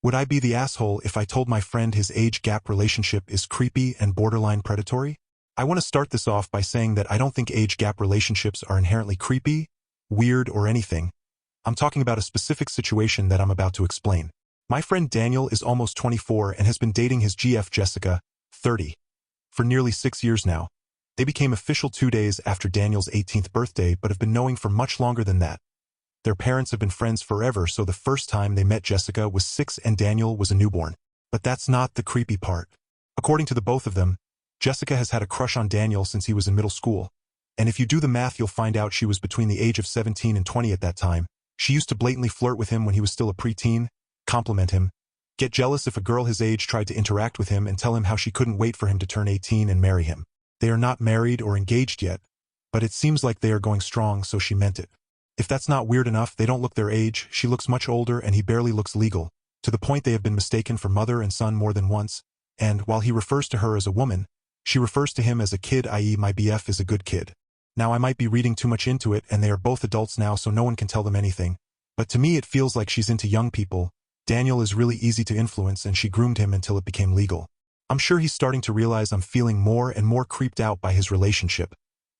Would I be the asshole if I told my friend his age gap relationship is creepy and borderline predatory? I want to start this off by saying that I don't think age gap relationships are inherently creepy, weird, or anything. I'm talking about a specific situation that I'm about to explain. My friend Daniel is almost 24 and has been dating his GF Jessica, 30, for nearly 6 years now. They became official 2 days after Daniel's 18th birthday but have been knowing for much longer than that. Their parents have been friends forever, so the first time they met Jessica was 6 and Daniel was a newborn. But that's not the creepy part. According to the both of them, Jessica has had a crush on Daniel since he was in middle school. And if you do the math, you'll find out she was between the age of 17 and 20 at that time. She used to blatantly flirt with him when he was still a preteen, compliment him, get jealous if a girl his age tried to interact with him, and tell him how she couldn't wait for him to turn 18 and marry him. They are not married or engaged yet, but it seems like they are going strong, so she meant it. If that's not weird enough, they don't look their age, she looks much older and he barely looks legal, to the point they have been mistaken for mother and son more than once, and while he refers to her as a woman, she refers to him as a kid, i.e. my BF is a good kid. Now I might be reading too much into it, and they are both adults now, so no one can tell them anything, but to me it feels like she's into young people. Daniel is really easy to influence and she groomed him until it became legal. I'm sure he's starting to realize I'm feeling more and more creeped out by his relationship.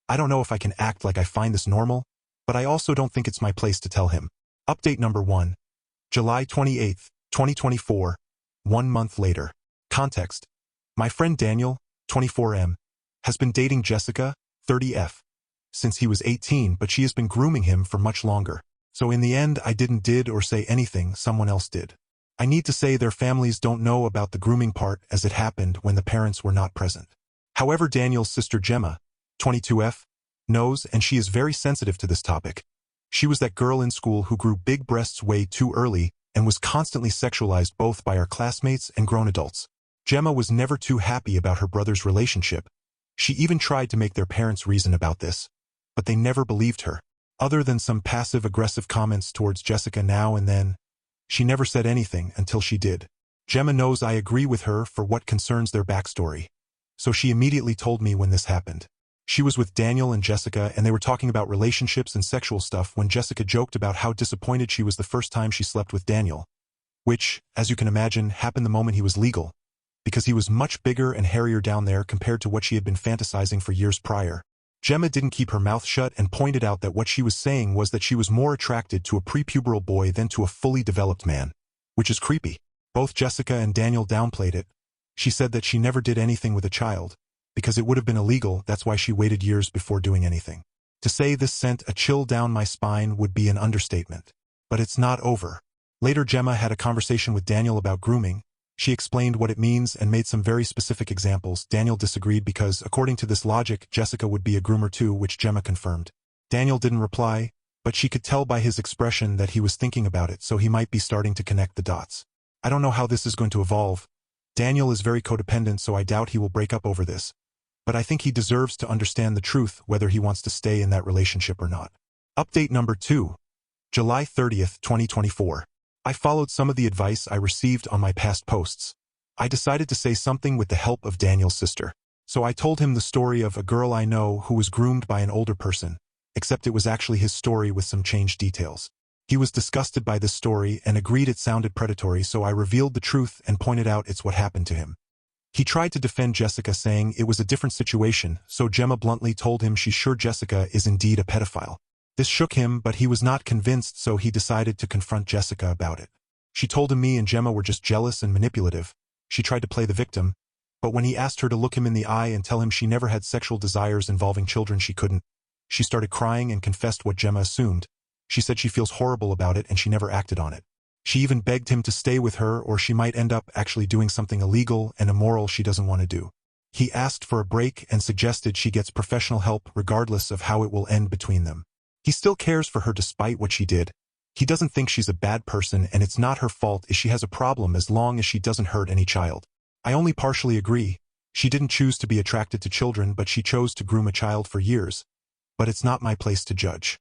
I don't know if I can act like I find this normal, but I also don't think it's my place to tell him. Update number 1. July 28, 2024. 1 month later. Context. My friend Daniel, 24M, has been dating Jessica, 30F, since he was 18, but she has been grooming him for much longer. So in the end, I didn't or say anything, someone else did. I need to say their families don't know about the grooming part, as it happened when the parents were not present. However, Daniel's sister Gemma, 22F, knows, and she is very sensitive to this topic. She was that girl in school who grew big breasts way too early and was constantly sexualized both by our classmates and grown adults. Gemma was never too happy about her brother's relationship. She even tried to make their parents reason about this, but they never believed her. Other than some passive-aggressive comments towards Jessica now and then, she never said anything until she did. Gemma knows I agree with her for what concerns their backstory, so she immediately told me when this happened. She was with Daniel and Jessica, and they were talking about relationships and sexual stuff when Jessica joked about how disappointed she was the first time she slept with Daniel, which, as you can imagine, happened the moment he was legal, because he was much bigger and hairier down there compared to what she had been fantasizing for years prior. Gemma didn't keep her mouth shut and pointed out that what she was saying was that she was more attracted to a prepuberal boy than to a fully developed man, which is creepy. Both Jessica and Daniel downplayed it. She said that she never did anything with a child, because it would have been illegal. That's why she waited years before doing anything. To say this sent a chill down my spine would be an understatement. But it's not over. Later, Gemma had a conversation with Daniel about grooming. She explained what it means and made some very specific examples. Daniel disagreed because, according to this logic, Jessica would be a groomer too, which Gemma confirmed. Daniel didn't reply, but she could tell by his expression that he was thinking about it, so he might be starting to connect the dots. I don't know how this is going to evolve. Daniel is very codependent, so I doubt he will break up over this. But I think he deserves to understand the truth, whether he wants to stay in that relationship or not. Update number 2. July 30th, 2024. I followed some of the advice I received on my past posts. I decided to say something with the help of Daniel's sister. So I told him the story of a girl I know who was groomed by an older person, except it was actually his story with some changed details. He was disgusted by this story and agreed it sounded predatory, so I revealed the truth and pointed out it's what happened to him. He tried to defend Jessica, saying it was a different situation, so Gemma bluntly told him she's sure Jessica is indeed a pedophile. This shook him, but he was not convinced, so he decided to confront Jessica about it. She told him me and Gemma were just jealous and manipulative. She tried to play the victim, but when he asked her to look him in the eye and tell him she never had sexual desires involving children, she couldn't. She started crying and confessed what Gemma assumed. She said she feels horrible about it and she never acted on it. She even begged him to stay with her, or she might end up actually doing something illegal and immoral she doesn't want to do. He asked for a break and suggested she gets professional help regardless of how it will end between them. He still cares for her despite what she did. He doesn't think she's a bad person, and it's not her fault if she has a problem as long as she doesn't hurt any child. I only partially agree. She didn't choose to be attracted to children, but she chose to groom a child for years. But it's not my place to judge.